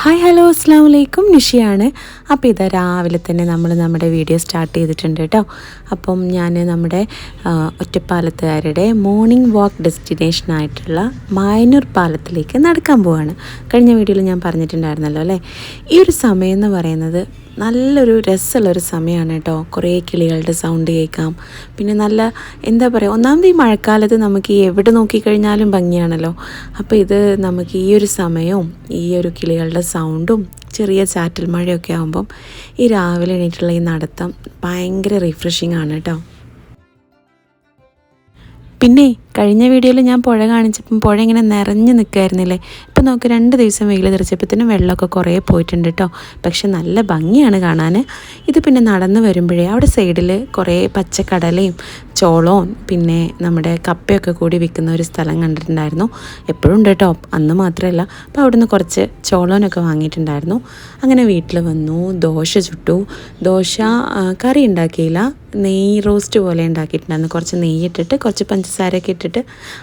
Hi hello അസ്സാം വലൈക്കും നിഷിയാണ്. അപ്പോൾ ഇതാ രാവിലെ തന്നെ നമ്മൾ നമ്മുടെ വീഡിയോ സ്റ്റാർട്ട് ചെയ്തിട്ടുണ്ട് കേട്ടോ. അപ്പം ഞാൻ നമ്മുടെ ഒറ്റപ്പാലത്തുകാരുടെ മോർണിംഗ് വാക്ക് ഡെസ്റ്റിനേഷനായിട്ടുള്ള മായന്നൂർ പാലത്തിലേക്ക് നടക്കാൻ പോവുകയാണ്. കഴിഞ്ഞ വീഡിയോയിൽ ഞാൻ പറഞ്ഞിട്ടുണ്ടായിരുന്നല്ലോ അല്ലേ. ഈ ഒരു സമയം എന്ന് പറയുന്നത് നല്ലൊരു രസമുള്ളൊരു സമയമാണ് കേട്ടോ. കുറേ കിളികളുടെ സൗണ്ട് കേൾക്കാം. പിന്നെ നല്ല എന്താ പറയുക, ഒന്നാമത് ഈ മഴക്കാലത്ത് നമുക്ക് എവിടെ നോക്കിക്കഴിഞ്ഞാലും ഭംഗിയാണല്ലോ. അപ്പോൾ ഇത് നമുക്ക് ഈ ഒരു സമയവും ഈ ഒരു കിളികളുടെ സൗണ്ടും ചെറിയ ചാറ്റൽ മഴയൊക്കെ ആകുമ്പം ഈ രാവിലെ എണീറ്റുള്ള ഈ നടത്തം ഭയങ്കര റിഫ്രഷിംഗ് ആണ് കേട്ടോ. പിന്നെ കഴിഞ്ഞ വീഡിയോയിൽ ഞാൻ പുഴ കാണിച്ചപ്പം പുഴ ഇങ്ങനെ നിറഞ്ഞു നിൽക്കുമായിരുന്നില്ലേ. ഇപ്പം നമുക്ക് 2 ദിവസം വെയിൽ തെറിച്ചപ്പോഴത്തേനും വെള്ളമൊക്കെ കുറേ പോയിട്ടുണ്ട് കേട്ടോ. പക്ഷെ നല്ല ഭംഗിയാണ് കാണാൻ. ഇത് പിന്നെ നടന്നു വരുമ്പോഴേ അവിടെ സൈഡിൽ കുറേ പച്ചക്കടലയും ചോളവും പിന്നെ നമ്മുടെ കപ്പയൊക്കെ കൂടി വിൽക്കുന്ന ഒരു സ്ഥലം കണ്ടിട്ടുണ്ടായിരുന്നു. എപ്പോഴും ഉണ്ട് കേട്ടോ, അന്ന് മാത്രമല്ല. അപ്പോൾ അവിടുന്ന് കുറച്ച് ചോളനൊക്കെ വാങ്ങിയിട്ടുണ്ടായിരുന്നു. അങ്ങനെ വീട്ടിൽ വന്നു, ദോശ ചുട്ടു. ദോശ കറി ഉണ്ടാക്കിയില്ല, നെയ്യ് റോസ്റ്റ് പോലെ ഉണ്ടാക്കിയിട്ടുണ്ടായിരുന്നു. കുറച്ച് നെയ്യിട്ടിട്ട് കുറച്ച് പഞ്ചസാരയൊക്കെ ഇട്ടിട്ട്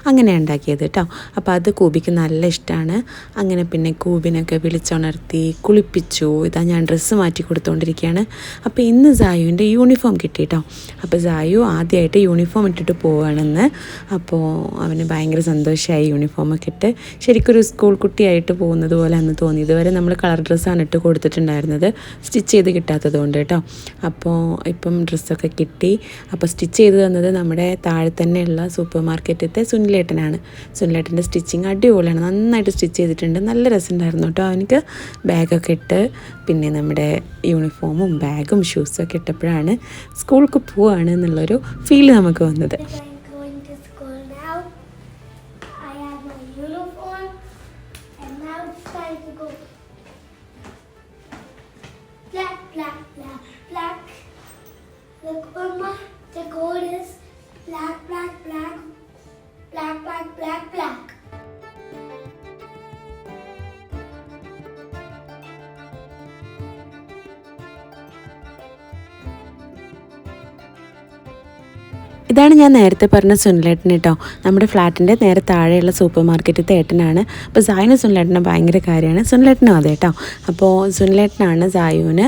അങ്ങനെ ഉണ്ടാക്കിയത് കേട്ടോ. അപ്പോൾ അത് കൂബിക്ക് നല്ല ഇഷ്ടമാണ്. അങ്ങനെ പിന്നെ കൂബിനൊക്കെ വിളിച്ചുണർത്തി കുളിപ്പിച്ചു. ഇതാ ഞാൻ ഡ്രസ്സ് മാറ്റി കൊടുത്തുകൊണ്ടിരിക്കുകയാണ്. അപ്പോൾ ഇന്ന് സായുവിൻ്റെ യൂണിഫോം കിട്ടി കേട്ടോ. അപ്പോൾ സായു ആദ്യമായിട്ട് യൂണിഫോം ഇട്ടിട്ട് പോവുകയാണെന്ന്. അപ്പോൾ അവന് ഭയങ്കര സന്തോഷമായി യൂണിഫോമൊക്കെ ഇട്ട്. ശരിക്കൊരു സ്കൂൾ കുട്ടിയായിട്ട് പോകുന്നത് പോലെ അന്ന് തോന്നി. ഇതുവരെ നമ്മൾ കളർ ഡ്രസ്സാണ് ഇട്ട് കൊടുത്തിട്ടുണ്ടായിരുന്നത്, സ്റ്റിച്ച് ചെയ്ത് കിട്ടാത്തത് കൊണ്ട് കേട്ടോ. അപ്പോൾ ഇപ്പം ഡ്രസ്സൊക്കെ കിട്ടി. അപ്പോൾ സ്റ്റിച്ച് ചെയ്ത് തന്നത് നമ്മുടെ താഴെ തന്നെയുള്ള സൂപ്പർ മാർക്കറ്റിലത്തെ സുനിലേട്ടനാണ്. സുനിലേട്ടൻ്റെ സ്റ്റിച്ചിങ് അടിപൊളിയാണ്, നന്നായിട്ട് സ്റ്റിച്ച് ചെയ്തിട്ടുണ്ട്. നല്ല രസമുണ്ടായിരുന്നു കേട്ടോ. അവനക്ക് ബാഗൊക്കെ ഇട്ട് പിന്നെ നമ്മുടെ യൂണിഫോമും ബാഗും ഷൂസൊക്കെ ഇട്ടപ്പോഴാണ് സ്കൂൾക്ക് പോവുകയാണ് എന്നുള്ളൊരു ഫീൽ നമുക്ക് വന്നത്. Look, Mama, the code is black, black, black, black, black, black, black. ഇതാണ് ഞാൻ നേരത്തെ പറഞ്ഞ സുനിലേട്ടൻ കേട്ടോ. നമ്മുടെ ഫ്ലാറ്റിൻ്റെ നേരെ താഴെയുള്ള സൂപ്പർ മാർക്കറ്റിലത്തെ ഏട്ടനാണ്. അപ്പോൾ സായുവിന് സുനിലേട്ടനെ ഭയങ്കര കാര്യമാണ്, സുനിലേട്ടനും അതെ കേട്ടോ. അപ്പോൾ സുനിലേട്ടനാണ് സായുവിന്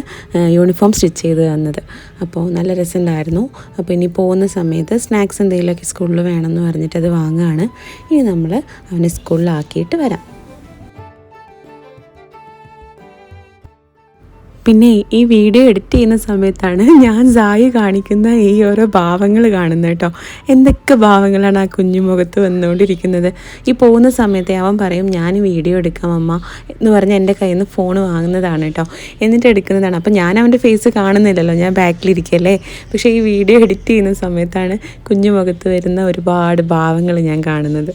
യൂണിഫോം സ്റ്റിച്ച് ചെയ്ത് തന്നത്. അപ്പോൾ നല്ല രസമുണ്ടായിരുന്നു. അപ്പോൾ ഇനി പോകുന്ന സമയത്ത് സ്നാക്സ് എന്തെങ്കിലുമൊക്കെ സ്കൂളിൽ വേണമെന്ന് പറഞ്ഞിട്ട് അത് വാങ്ങുകയാണ്. ഇനി നമ്മൾ അവനെ സ്കൂളിലാക്കിയിട്ട് വരാം. പിന്നെ ഈ വീഡിയോ എഡിറ്റ് ചെയ്യുന്ന സമയത്താണ് ഞാൻ സായി കാണിക്കുന്ന ഈ ഓരോ ഭാവങ്ങൾ കാണുന്നത് കേട്ടോ. എന്തൊക്കെ ഭാവങ്ങളാണ് ആ കുഞ്ഞു മുഖത്ത് വന്നുകൊണ്ടിരിക്കുന്നത്. ഈ പോകുന്ന സമയത്ത് അവൻ പറയും ഞാൻ വീഡിയോ എടുക്കാം അമ്മ എന്ന് പറഞ്ഞ് എൻ്റെ കയ്യിൽ നിന്ന് ഫോൺ വാങ്ങുന്നതാണ് കേട്ടോ. എന്നിട്ട് എടുക്കുന്നതാണ്. അപ്പോൾ ഞാൻ അവൻ്റെ ഫേസ് കാണുന്നില്ലല്ലോ, ഞാൻ ബാക്കിലിരിക്കല്ലേ. പക്ഷേ ഈ വീഡിയോ എഡിറ്റ് ചെയ്യുന്ന സമയത്താണ് കുഞ്ഞു മുഖത്ത് വരുന്ന ഒരുപാട് ഭാവങ്ങൾ ഞാൻ കാണുന്നത്.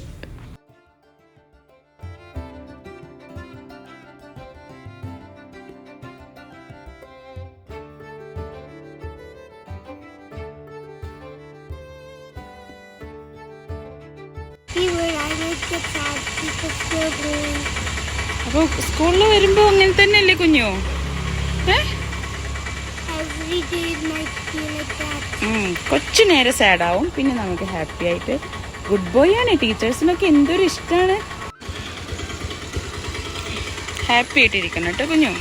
അപ്പോൾ സ്കൂളിൽ വരുമ്പോൾ അങ്ങനെ തന്നെയല്ലേ കുഞ്ഞു? കൊച്ചു നേരെ സാഡാവും, പിന്നെ നമുക്ക് ഹാപ്പി ആയിട്ട് ഗുഡ് ബോയ് ആണ്. ടീച്ചേഴ്സിനൊക്കെ എന്തൊരു ഇഷ്ടമാണ്. ഹാപ്പി ആയിട്ടിരിക്കണം കേട്ടോ കുഞ്ഞു.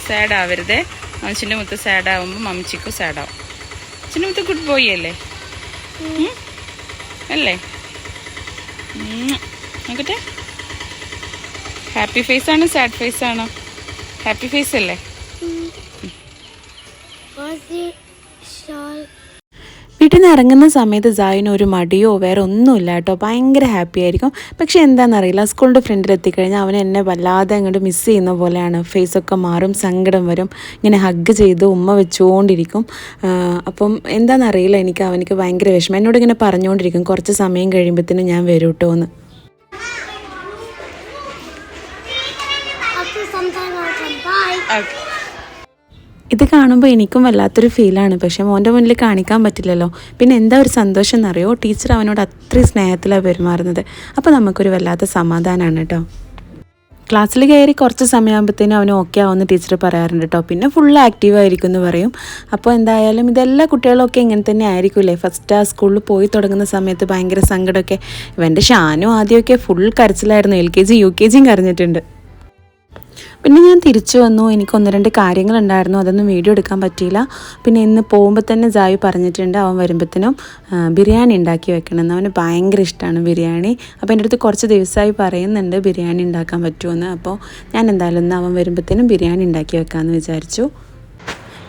സാഡ് ആവരുതേ. മനുഷ്യൻ്റെ മുത്ത് സാഡ് ആവുമ്പോൾ മമ്മിച്ചിക്കും സാഡാവും. അച്ഛൻ്റെ മുത്ത് ഗുഡ് ബോയ് അല്ലേ അല്ലേ? നോക്കട്ടെ, ഹാപ്പി ഫേസ് ആണോ സാഡ് ഫേസ് ആണോ? ഹാപ്പി ഫേസ് അല്ലേ? വീട്ടിൽ നിന്ന് ഇറങ്ങുന്ന സമയത്ത് സായിന് ഒരു മടിയോ വേറെ ഒന്നുമില്ല കേട്ടോ. ഭയങ്കര ഹാപ്പി ആയിരിക്കും. പക്ഷെ എന്താണെന്നറിയില്ല, സ്കൂളിൻ്റെ ഫ്രണ്ടിൽ എത്തിക്കഴിഞ്ഞാൽ അവൻ എന്നെ വല്ലാതെ അങ്ങോട്ട് മിസ് ചെയ്യുന്ന പോലെയാണ്. ഫേസൊക്കെ മാറും, സങ്കടം വരും, ഇങ്ങനെ ഹഗ് ചെയ്ത് ഉമ്മ വെച്ചുകൊണ്ടിരിക്കും. അപ്പം എന്താണെന്നറിയില്ല, അവനിക്ക് ഭയങ്കര വിഷമം. എന്നോട് ഇങ്ങനെ പറഞ്ഞുകൊണ്ടിരിക്കും കുറച്ച് സമയം കഴിയുമ്പോഴത്തേനും ഞാൻ വരും കേട്ടോ എന്ന്. ഇത് കാണുമ്പോൾ എനിക്കും വല്ലാത്തൊരു ഫീലാണ്. പക്ഷേ മോൻ്റെ മുന്നിൽ കാണിക്കാൻ പറ്റില്ലല്ലോ. പിന്നെ എന്താ ഒരു സന്തോഷം എന്നറിയോ, ടീച്ചർ അവനോട് അത്രയും സ്നേഹത്തിലാണ് പെരുമാറുന്നത്. അപ്പോൾ നമുക്കൊരു വല്ലാത്ത സമാധാനമാണ് കേട്ടോ. ക്ലാസ്സിൽ കയറി കുറച്ച് സമയമാകുമ്പോഴത്തേനും അവന് ഓക്കെ ആവുമെന്ന് ടീച്ചർ പറയാറുണ്ട് കേട്ടോ. പിന്നെ ഫുൾ ആക്റ്റീവ് ആയിരിക്കും എന്ന് പറയും. അപ്പോൾ എന്തായാലും ഇതെല്ലാ കുട്ടികളൊക്കെ ഇങ്ങനെ തന്നെ ആയിരിക്കില്ലേ. ഫസ്റ്റ് ആ സ്കൂളിൽ പോയി തുടങ്ങുന്ന സമയത്ത് ഭയങ്കര സങ്കടമൊക്കെ. ഇവൻ്റെ ഷാനും ആദ്യമൊക്കെ ഫുൾ കരച്ചിലായിരുന്നു. LKG UKGയും കരഞ്ഞിട്ടുണ്ട്. പിന്നെ ഞാൻ തിരിച്ചു വന്നു. എനിക്ക് 1-2 കാര്യങ്ങളുണ്ടായിരുന്നു, അതൊന്നും വീഡിയോ എടുക്കാൻ പറ്റിയില്ല. പിന്നെ ഇന്ന് പോകുമ്പോൾ തന്നെ ജായു പറഞ്ഞിട്ടുണ്ട് അവൻ വരുമ്പോഴത്തേനും ബിരിയാണി ഉണ്ടാക്കി വെക്കണമെന്ന്. അവന് ഭയങ്കര ഇഷ്ടമാണ് ബിരിയാണി. അപ്പോൾ എൻ്റെ അടുത്ത് കുറച്ച് ദിവസമായി പറയുന്നുണ്ട് ബിരിയാണി ഉണ്ടാക്കാൻ പറ്റുമെന്ന്. അപ്പോൾ ഞാൻ എന്തായാലും ഇന്ന് അവൻ വരുമ്പോഴത്തേനും ബിരിയാണി ഉണ്ടാക്കി വെക്കാമെന്ന് വിചാരിച്ചു.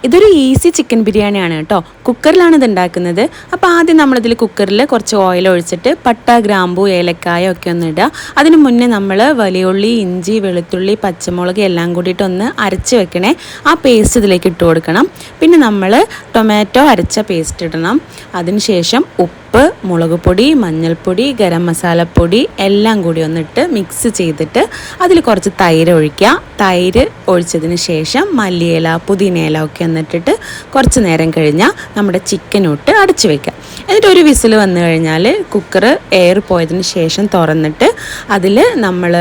ഇതൊരു ഈസി ചിക്കൻ ബിരിയാണിയാണ് കേട്ടോ. കുക്കറിലാണ് ഇത് ഉണ്ടാക്കുന്നത്. അപ്പോൾ ആദ്യം നമ്മളിതിൽ കുക്കറിൽ കുറച്ച് ഓയിൽ ഒഴിച്ചിട്ട് പട്ട, ഗ്രാമ്പൂ, ഏലക്കായ ഒക്കെ ഒന്ന് ഇടുക. അതിന് മുന്നേ നമ്മൾ വലിയുള്ളി, ഇഞ്ചി, വെളുത്തുള്ളി, പച്ചമുളക് എല്ലാം കൂടിയിട്ട് ഒന്ന് അരച്ച് വെക്കണേ. ആ പേസ്റ്റ് ഇതിലേക്ക് ഇട്ട് കൊടുക്കണം. പിന്നെ നമ്മൾ ടൊമാറ്റോ അരച്ച പേസ്റ്റ് ഇടണം. അതിനുശേഷം ഉപ്പ്, മുളക് പൊടി, മഞ്ഞൾപ്പൊടി, ഗരം മസാലപ്പൊടി എല്ലാം കൂടി ഒന്നിട്ട് മിക്സ് ചെയ്തിട്ട് അതിൽ കുറച്ച് തൈര് ഒഴിക്കുക. തൈര് ഒഴിച്ചതിന് ശേഷം മല്ലിയില, പുതിനയില ഒക്കെ ഒന്നിട്ടിട്ട് കുറച്ച് നേരം കഴിഞ്ഞാൽ നമ്മുടെ ചിക്കനോട്ട് അടച്ചു വയ്ക്കുക. എന്നിട്ട് ഒരു വിസിൽ വന്നു കഴിഞ്ഞാൽ കുക്കർ എയർ പോയതിന് ശേഷം തുറന്നിട്ട് അതിൽ നമ്മൾ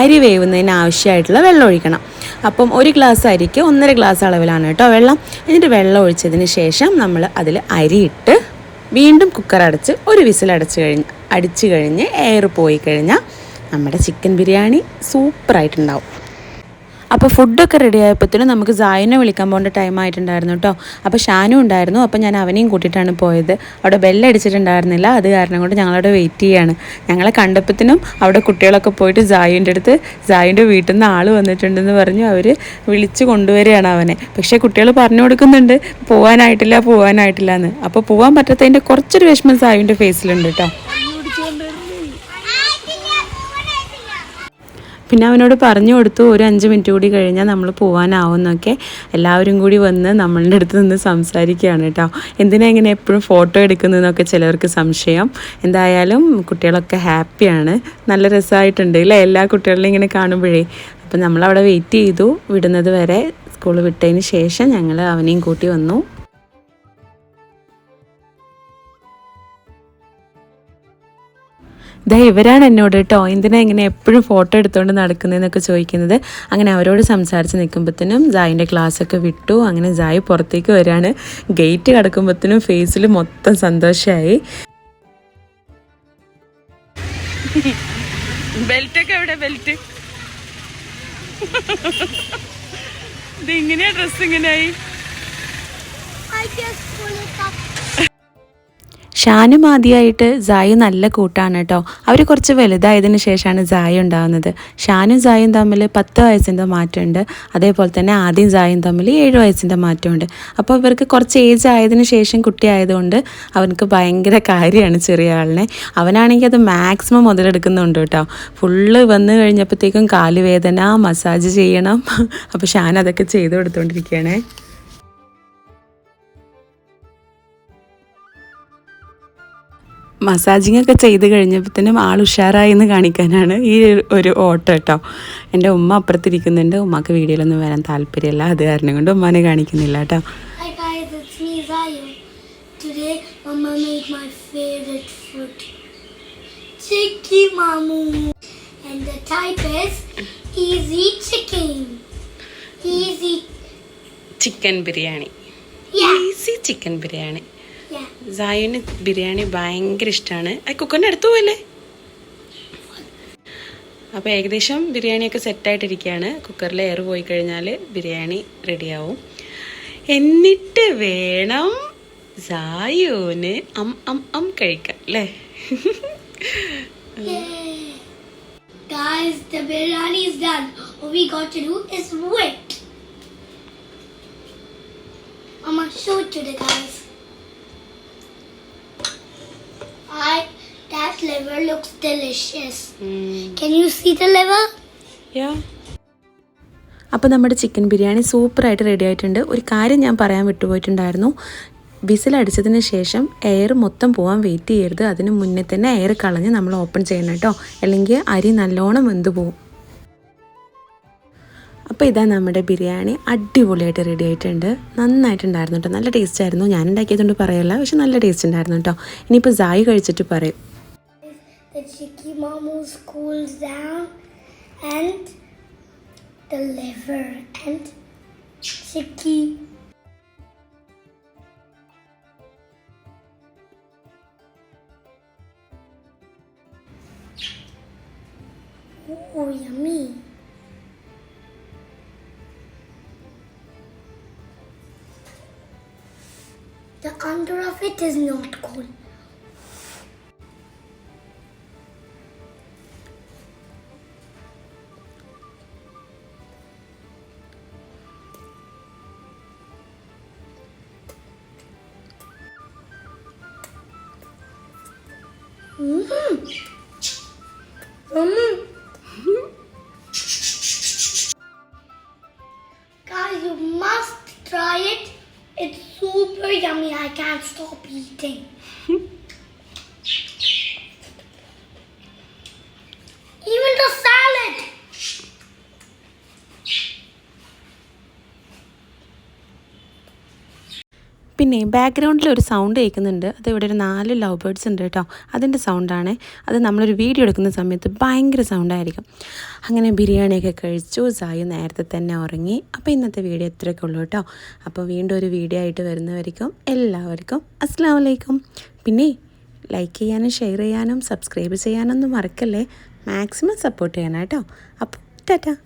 അരി വേവുന്നതിന് ആവശ്യമായിട്ടുള്ള വെള്ളം ഒഴിക്കണം. അപ്പം 1 ഗ്ലാസ് അരിക്ക് 1.5 ഗ്ലാസ് അളവിലാണ് കേട്ടോ വെള്ളം. എന്നിട്ട് വെള്ളം ഒഴിച്ചതിന് ശേഷം നമ്മൾ അതിൽ അരിയിട്ട് വീണ്ടും കുക്കർ അടച്ച് ഒരു വിസിൽ അടിച്ചു കഴിഞ്ഞ് എയർ പോയി കഴിഞ്ഞാൽ നമ്മുടെ ചിക്കൻ ബിരിയാണി സൂപ്പറായിട്ടുണ്ടാവും. അപ്പോൾ ഫുഡൊക്കെ റെഡി ആയപ്പോഴത്തേനും നമുക്ക് സായിനെ വിളിക്കാൻ പോകേണ്ട ടൈം ആയിട്ടുണ്ടായിരുന്നു കേട്ടോ. അപ്പോൾ ഷാനും ഉണ്ടായിരുന്നു. അപ്പോൾ ഞാൻ അവനെയും കൂട്ടിയിട്ടാണ് പോയത്. അവിടെ ബെല്ലടിച്ചിട്ടുണ്ടായിരുന്നില്ല, അത് കാരണം കൊണ്ട് ഞങ്ങളവിടെ വെയിറ്റ് ചെയ്യാണ്. ഞങ്ങളെ കണ്ടപ്പോഴത്തേനും അവിടെ കുട്ടികളൊക്കെ പോയിട്ട് സായിൻ്റെ വീട്ടിൽ നിന്ന് ആൾ വന്നിട്ടുണ്ടെന്ന് പറഞ്ഞു അവർ വിളിച്ച് കൊണ്ടുവരികയാണ് അവനെ. പക്ഷേ കുട്ടികൾ പറഞ്ഞു കൊടുക്കുന്നുണ്ട് പോകാനായിട്ടില്ല എന്ന്. അപ്പോൾ പോകാൻ പറ്റാത്തതിൻ്റെ കുറച്ചൊരു വിഷമം സായിൻ്റെ ഫേസിലുണ്ട് കേട്ടോ. പിന്നെ അവനോട് പറഞ്ഞു കൊടുത്തു ഒരു 5 മിനിറ്റ് കൂടി കഴിഞ്ഞാൽ നമ്മൾ പോകാനാവുമെന്നൊക്കെ. എല്ലാവരും കൂടി വന്ന് നമ്മളുടെ അടുത്ത് നിന്ന് സംസാരിക്കുകയാണ് കേട്ടോ. എന്തിനാ ഇങ്ങനെ എപ്പോഴും ഫോട്ടോ എടുക്കുന്നതെന്നൊക്കെ ചിലവർക്ക് സംശയം. എന്തായാലും കുട്ടികളൊക്കെ ഹാപ്പിയാണ്. നല്ല രസമായിട്ടുണ്ട് അല്ലേ എല്ലാ കുട്ടികളെയും ഇങ്ങനെ കാണുമ്പോഴേ. അപ്പം നമ്മളവിടെ വെയിറ്റ് ചെയ്തു വിടുന്നത് വരെ. സ്കൂൾ വിട്ടതിന് ശേഷം ഞങ്ങൾ അവനെയും കൂട്ടി വന്നു. ഇവരാണ് എന്നോട് കേട്ടോ എന്തിനാ ഇങ്ങനെ എപ്പോഴും ഫോട്ടോ എടുത്തുകൊണ്ട് നടക്കുന്നതെന്നൊക്കെ ചോദിക്കുന്നത്. അങ്ങനെ അവരോട് സംസാരിച്ച് നിൽക്കുമ്പോഴത്തേനും ജായിൻ്റെ ക്ലാസ്സൊക്കെ വിട്ടു. അങ്ങനെ ജായി പുറത്തേക്ക് വരികയാണ്. ഗേറ്റ് കടക്കുമ്പോഴത്തേനും ഫേസിൽ മൊത്തം സന്തോഷമായി. ബെൽറ്റൊക്കെ എവിടെ? ബെൽറ്റ് ഇത് ഇങ്ങനെയാ? ഡ്രസ് ഇങ്ങനെയായി? ഷാനും ആദ്യമായിട്ട് സായും നല്ല കൂട്ടാണ് കേട്ടോ. അവർ കുറച്ച് വലുതായതിനു ശേഷമാണ് സായി ഉണ്ടാകുന്നത്. ഷാനും സായും തമ്മിൽ 10 വയസ്സിൻ്റെ മാറ്റമുണ്ട്. അതേപോലെ തന്നെ ആദ്യം സായും തമ്മിൽ 7 വയസ്സിൻ്റെ മാറ്റമുണ്ട്. അപ്പോൾ ഇവർക്ക് കുറച്ച് ഏജ് ആയതിനു ശേഷം കുട്ടി ആയതുകൊണ്ട് അവനക്ക് ഭയങ്കര കാര്യമാണ് ചെറിയ ആളിനെ. അവനാണെങ്കിൽ അത് മാക്സിമം മുതലെടുക്കുന്നുണ്ട് കേട്ടോ. ഫുള്ള് വന്നു കഴിഞ്ഞപ്പോഴത്തേക്കും കാലുവേദന, മസാജ് ചെയ്യണം. അപ്പോൾ ഷാൻ അതൊക്കെ ചെയ്ത് കൊടുത്തുകൊണ്ടിരിക്കുകയാണേ. മസാജിങ് ഒക്കെ ചെയ്ത് കഴിഞ്ഞപ്പോഴത്തേനും ആൾ ഉഷാറായി എന്ന് കാണിക്കാനാണ് ഈ ഒരു ഓട്ടം കേട്ടോ. എൻ്റെ ഉമ്മ അപ്പുറത്തിരിക്കുന്നുണ്ട്. ഉമ്മക്ക് വീഡിയോയിലൊന്നും വരാൻ താല്പര്യമില്ല, അത് കാരണം കൊണ്ട് ഉമ്മാനെ കാണിക്കുന്നില്ല കേട്ടോ. Hi guys, it's me Zayu. Today Mama made my favorite food, Chicky Mamu, and the type is easy chicken. Easy. Chicken biryani. Yeah. Easy chicken biryani. Yeah. സായുവിന് ബിരിയാണി ഭയങ്കര ഇഷ്ടമാണ്. കുക്കറിൻ്റെ അടുത്ത് പോയല്ലേ. അപ്പോൾ ഏകദേശം ബിരിയാണിയൊക്കെ സെറ്റായിട്ടിരിക്കുകയാണ്. കുക്കറിൽ എയർ പോയി കഴിഞ്ഞാൽ ബിരിയാണി റെഡിയാവും. എന്നിട്ട് വേണം സായുവിന് കഴിക്കാം അല്ലേ? Guys, the biryani is done. All we got to do is wait. Mama, show it to the guys. That liver looks delicious. Can you see the liver? Yeah. അപ്പോൾ നമ്മുടെ ചിക്കൻ ബിരിയാണി സൂപ്പറായിട്ട് റെഡി ആയിട്ടുണ്ട്. ഒരു കാര്യം ഞാൻ പറയാൻ വിട്ടുപോയിട്ടുണ്ടായിരുന്നു. വിസിലടിച്ചതിന് ശേഷം എയർ മൊത്തം പോകാൻ വെയിറ്റ് ചെയ്യരുത്. അതിന് മുന്നേ തന്നെ എയർ കളഞ്ഞ് നമ്മൾ ഓപ്പൺ ചെയ്യണം കേട്ടോ, അല്ലെങ്കിൽ അരി നല്ലോണം വെന്ത് പോകും. അപ്പോൾ ഇതാ നമ്മുടെ ബിരിയാണി അടിപൊളിയായിട്ട് റെഡി ആയിട്ടുണ്ട്. നന്നായിട്ടുണ്ടായിരുന്നു കേട്ടോ, നല്ല ടേസ്റ്റ് ആയിരുന്നു. ഞാൻ ഉണ്ടാക്കിയതുകൊണ്ട് പറയല്ല, പക്ഷെ നല്ല ടേസ്റ്റ് ഉണ്ടായിരുന്നു കേട്ടോ. ഇനിയിപ്പോൾ സായി കഴിച്ചിട്ട് പറയും. The Chicky Mamus cools down and the liver and Chicky. Oh, yummy. The under of it is not cold. Guys, you must try it. It's super yummy. I can't stop eating. Even the salad. പിന്നെ ബാക്ക്ഗ്രൗണ്ടിൽ ഒരു sound കേൾക്കുന്നുണ്ട്. അത് ഇവിടെ ഒരു 4 love birds ഉണ്ട് കേട്ടോ. അതിൻ്റെ സൗണ്ടാണ്. അത് നമ്മളൊരു വീഡിയോ എടുക്കുന്ന സമയത്ത് ഭയങ്കര സൗണ്ടായിരിക്കും. അങ്ങനെ ബിരിയാണിയൊക്കെ കഴിച്ചു. സായി നേരത്തെ തന്നെ ഉറങ്ങി. അപ്പോൾ ഇന്നത്തെ വീഡിയോ ഇത്രയൊക്കെ ഉള്ളൂ കേട്ടോ. അപ്പോൾ വീണ്ടും ഒരു വീഡിയോ ആയിട്ട് വരുന്നവരിക്കും എല്ലാവർക്കും അസ്സലാമു അലൈക്കും. പിന്നെ ലൈക്ക് ചെയ്യാനും ഷെയർ ചെയ്യാനും സബ്സ്ക്രൈബ് ചെയ്യാനൊന്നും മറക്കല്ലേ. മാക്സിമം സപ്പോർട്ട് ചെയ്യണം കേട്ടോ. അപ്പോൾ ടാറ്റാ.